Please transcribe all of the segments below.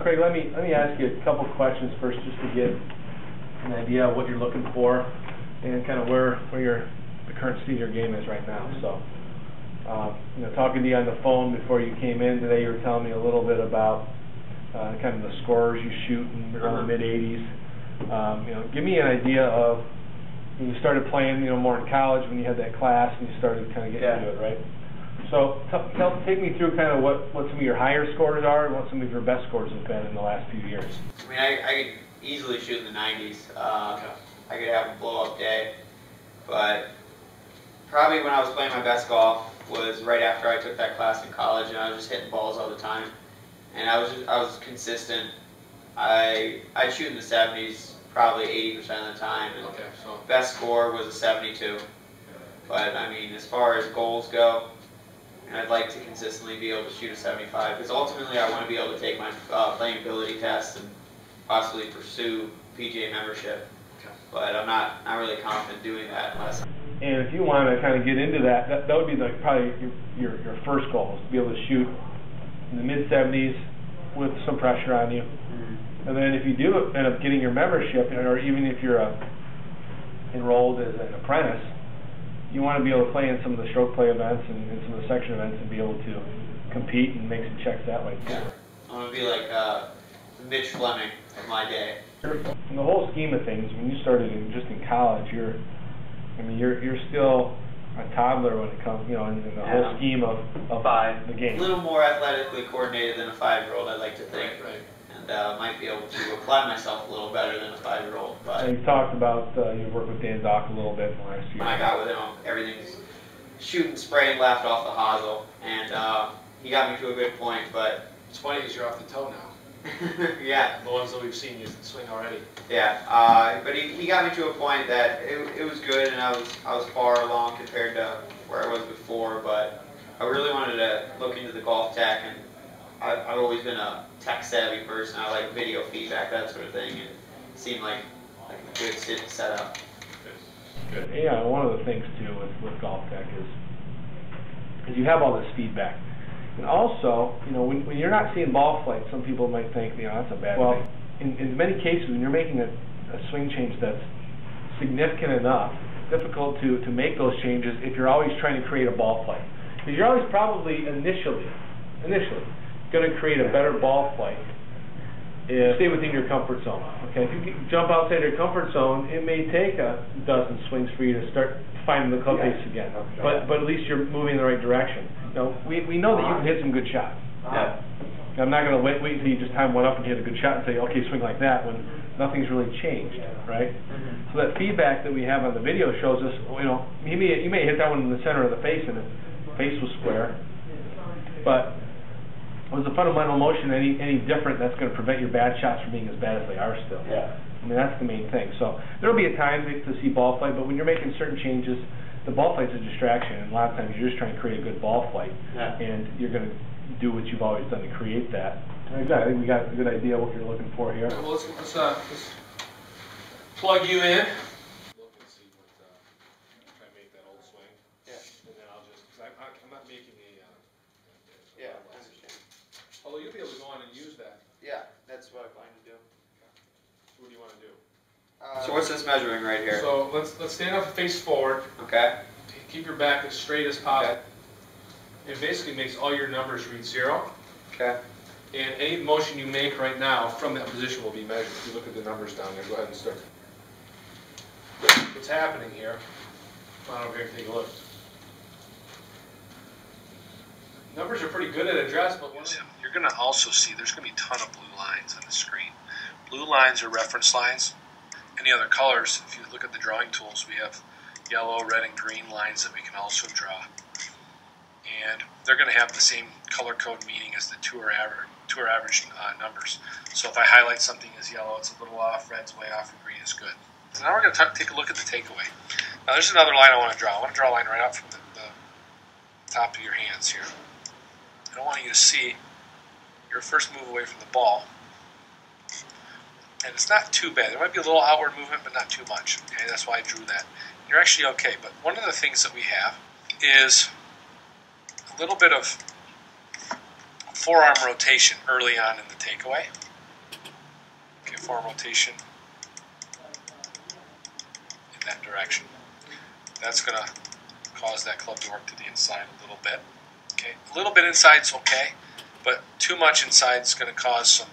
Craig, let me ask you a couple questions first, just to get an idea of what you're looking for and kind of where the current state of your game is right now. So, talking to you on the phone before you came in today, you were telling me a little bit about kind of the scores you shoot in around the mid 80s. Give me an idea of when you started playing, more in college, when you had that class and you started kind of getting into it, right? So take me through kind of what some of your higher scores are and what some of your best scores have been in the last few years. I mean, I could easily shoot in the 90s. I could have a blow-up day, but probably when I was playing my best golf was right after I took that class in college, and I was just hitting balls all the time, and I was consistent. I'd shoot in the 70s probably 80% of the time, and so best score was a 72. But I mean, as far as goals go, I'd like to consistently be able to shoot a 75, because ultimately I want to be able to take my playing ability test and possibly pursue PGA membership. But I'm not really confident doing that unless. And if you want to kind of get into that would be like probably your first goal, is to be able to shoot in the mid 70s with some pressure on you. And then if you do end up getting your membership, or even if you're enrolled as an apprentice, you want to be able to play in some of the stroke play events and some of the section events and be able to compete and make some checks that way too. I want to be like Mitch Flemming of my day. In the whole scheme of things, when you started just in college, you're still a toddler when it comes, in the whole scheme of the game. A little more athletically coordinated than a 5-year-old, I'd like to think. Right. And might be able to apply myself a little better than a 5-year-old. But you talked about you worked with Dan Dock a little bit last year. When I got with him, everything's shooting, spraying left off the hosel, and he got me to a good point. But it's funny because you're off the toe now. Yeah. The ones that we've seen you swing already. Yeah. But he got me to a point that it was good, and I was far along compared to where I was before. But I really wanted to look into the golfTec, and I've always been a tech-savvy person. I like video feedback, that sort of thing, and it seemed like a good setup. Good. Yeah, one of the things too with golfTec is you have all this feedback, and also when you're not seeing ball flight, some people might think that's a bad thing. In many cases, when you're making a swing change that's significant enough, it's difficult to make those changes if you're always trying to create a ball flight, because you're always probably initially going to create a better ball flight if you stay within your comfort zone. Okay, if you jump outside your comfort zone, it may take a dozen swings for you to start finding the club face again. But at least you're moving in the right direction. We know that you can hit some good shots. I'm not going to wait until you just time one up and hit a good shot and say, okay, swing like that, when nothing's really changed, right? So that feedback that we have on the video shows us, you may hit that one in the center of the face and the face was square, but was the fundamental motion any different? That's going to prevent your bad shots from being as bad as they are still. Yeah. I mean, that's the main thing. So there will be a time to see ball flight, but when you're making certain changes, the ball flight's a distraction, and a lot of times you're just trying to create a good ball flight, and you're going to do what you've always done to create that. I think we got a good idea what you're looking for here. Well, let's plug you in. Look and see what try to make that old swing. Yeah. And then I'll just I'm not making a. Yeah, I understand. Although you'll be able to go on and use that. Yeah, that's what I plan to do. So what do you want to do? So what's this measuring right here? So let's stand up and face forward. Okay. Keep your back as straight as possible. Okay. It basically makes all your numbers read 0. Okay. And any motion you make right now from that position will be measured. If you look at the numbers down there, go ahead and start. What's happening here? Come on over here and take a look. Numbers are pretty good at address, but you're going to also see there's going to be a ton of blue lines on the screen. Blue lines are reference lines. Any other colors, if you look at the drawing tools, we have yellow, red, and green lines that we can also draw. And they're going to have the same color code meaning as the tour average numbers. So if I highlight something as yellow, it's a little off, red's way off, and green is good. So now we're going to take a look at the takeaway. Now there's another line I want to draw. I want to draw a line right out from the top of your hands here. I want you to see your first move away from the ball. And it's not too bad. There might be a little outward movement, but not too much. Okay, that's why I drew that. You're actually okay. But one of the things that we have is a little bit of forearm rotation early on in the takeaway. forward rotation in that direction. That's going to cause that club to work to the inside a little bit. Okay, a little bit inside is okay, but too much inside is going to cause some,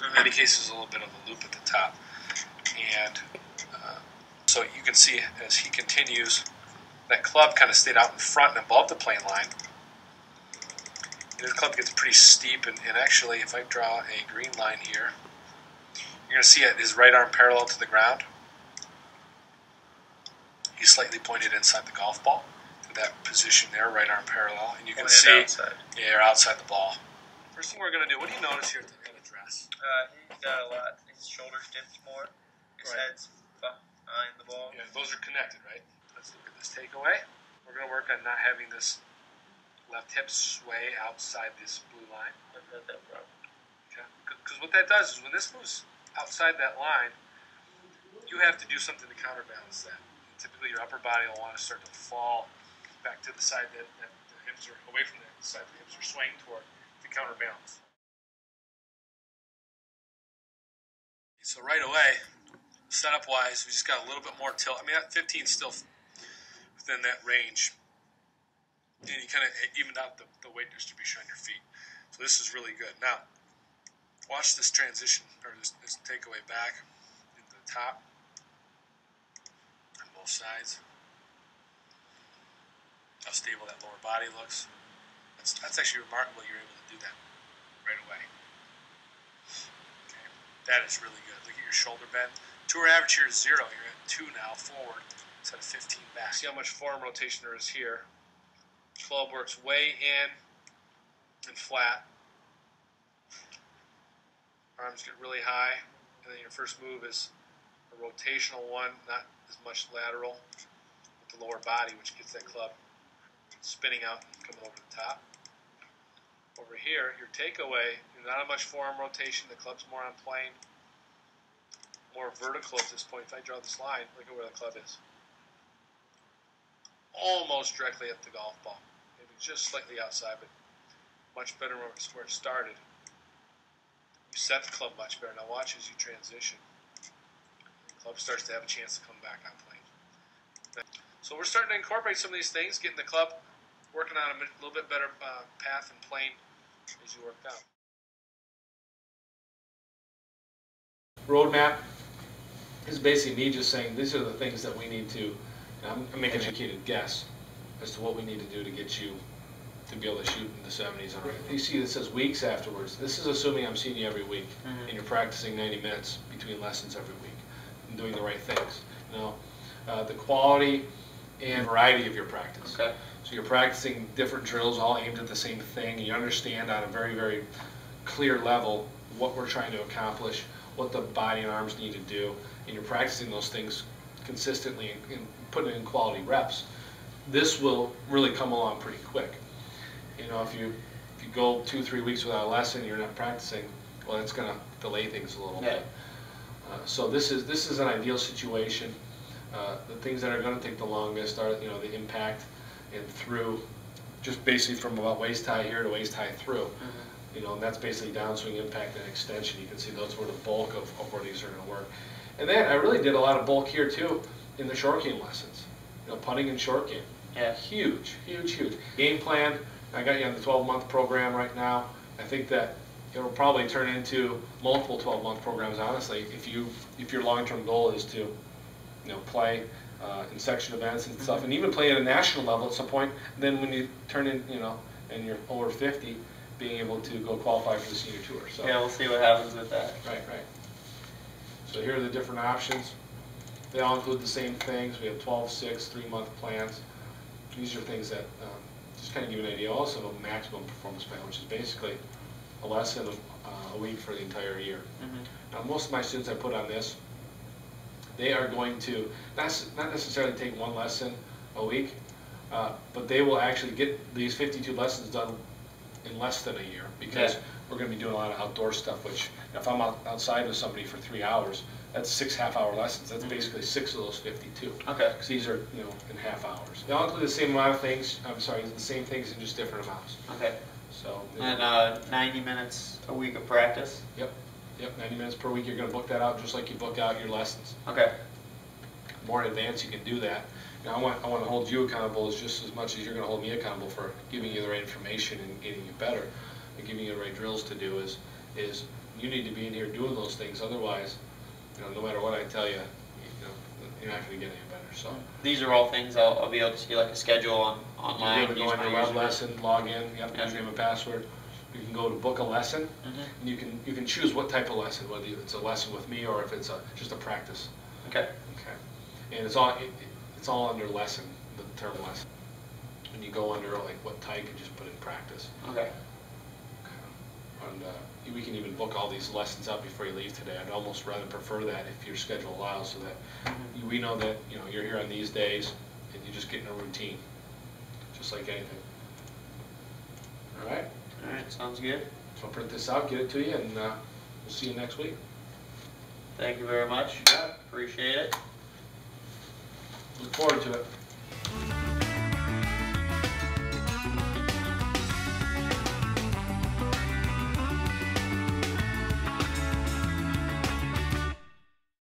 in many cases, a little bit of a loop at the top. And so you can see as he continues, that club kind of stayed out in front and above the plane line. And the club gets pretty steep, and actually, if I draw a green line here, you're going to see his right arm parallel to the ground. He's slightly pointed inside the golf ball to that position there, right arm parallel, and you can see you're outside the ball. First thing we're going to do, what do you notice here at the address? He's got a lot. His shoulders dipped more. His head's behind the ball. Yeah, those are connected, right? Let's look at this takeaway. We're going to work on not having this left hip sway outside this blue line. I've had that problem. Okay. Because what that does is when this moves outside that line, you have to do something to counterbalance that. Typically, your upper body will want to start to fall back to the side that the hips are away from the side the hips are swaying toward to counterbalance. So right away, setup-wise, we just got a little bit more tilt. I mean, that 15 is still within that range. And you kind of evened out the weight distribution on your feet. So this is really good. Now, watch this transition, or this takeaway back into the top on both sides. How stable that lower body looks. That's actually remarkable you're able to do that right away. Okay. That is really good. Look at your shoulder bend. Tour average here is 0. You're at 2 now forward instead of 15 back. See how much form rotation there is here. Club works way in and flat. Arms get really high, and then your first move is a rotational one, not as much lateral, with the lower body, which gets that club spinning out and coming over the top. Over here, your takeaway, not much forearm rotation, the club's more on plane, more vertical at this point. If I draw this line, look at where the club is. Almost directly at the golf ball. Maybe just slightly outside, but much better where it started. You set the club much better. Now watch as you transition. The club starts to have a chance to come back on plane. So we're starting to incorporate some of these things, getting the club working on a little bit better path and plane as you work out. Roadmap is basically me just saying these are the things that we need to, I'm making an educated guess as to what we need to do to get you to be able to shoot in the 70s. You see it says weeks afterwards. This is assuming I'm seeing you every week and you're practicing 90 minutes between lessons every week and doing the right things. The quality and variety of your practice. Okay. So you're practicing different drills all aimed at the same thing. You understand on a very, very clear level what we're trying to accomplish, what the body and arms need to do, and you're practicing those things consistently and putting in quality reps. This will really come along pretty quick. If you go 2-3 weeks without a lesson, you're not practicing, well, it's going to delay things a little bit. So this is an ideal situation. The things that are going to take the longest are the impact and through, just basically from about waist high here to waist high through. And that's basically downswing, impact, and extension. You can see those were the bulk of where these are going to work. And then I really did a lot of bulk here too in the short game lessons. Putting and short game. Yeah. Huge, huge, huge. Game plan, I got you on the 12-month program right now. I think that it will probably turn into multiple 12-month programs, honestly, if your long-term goal is to play in section events and stuff, and even play at a national level at some point. And then when you turn in, and you're over 50, being able to go qualify for the senior tour. So yeah, we'll see what happens with that. Right. So here are the different options. They all include the same things. We have 12, 6, 3-month plans. These are things that just kind of give you an idea. Also, a maximum performance plan, which is basically a lesson a week for the entire year. Now, most of my students I put on this, they are going to not necessarily take one lesson a week, but they will actually get these 52 lessons done in less than a year, because we're going to be doing a lot of outdoor stuff, which if I'm outside with somebody for 3 hours, that's 6 half-hour lessons. That's basically 6 of those 52. Okay. Because these are, in half hours. They all include the same amount of things. I'm sorry, the same things in just different amounts. Okay. So. And 90 minutes a week of practice? Yep. Yep, 90 minutes per week. You're going to book that out just like you book out your lessons. Okay. The more in advance you can do that. Now, I want to hold you accountable as just as much as you're going to hold me accountable for giving you the right information and getting you better and giving you the right drills to do. Is you need to be in here doing those things. Otherwise, no matter what I tell you, you're not going to get any better. So these are all things I'll be able to see, like a schedule online. You'll be able to go on your web lesson, log in, username and password. You can go to book a lesson, and you can choose what type of lesson, whether it's a lesson with me or if it's just a practice. Okay. Okay. And it's all under lesson, the term lesson. When you go under like what type, you just put in practice. Okay. And we can even book all these lessons out before you leave today. I'd almost rather prefer that if your schedule allows, so that we know that you're here on these days and you just get in a routine, just like anything. All right. All right. Sounds good. So I'll print this out, get it to you, and we'll see you next week. Thank you very much. Appreciate it. Look forward to it.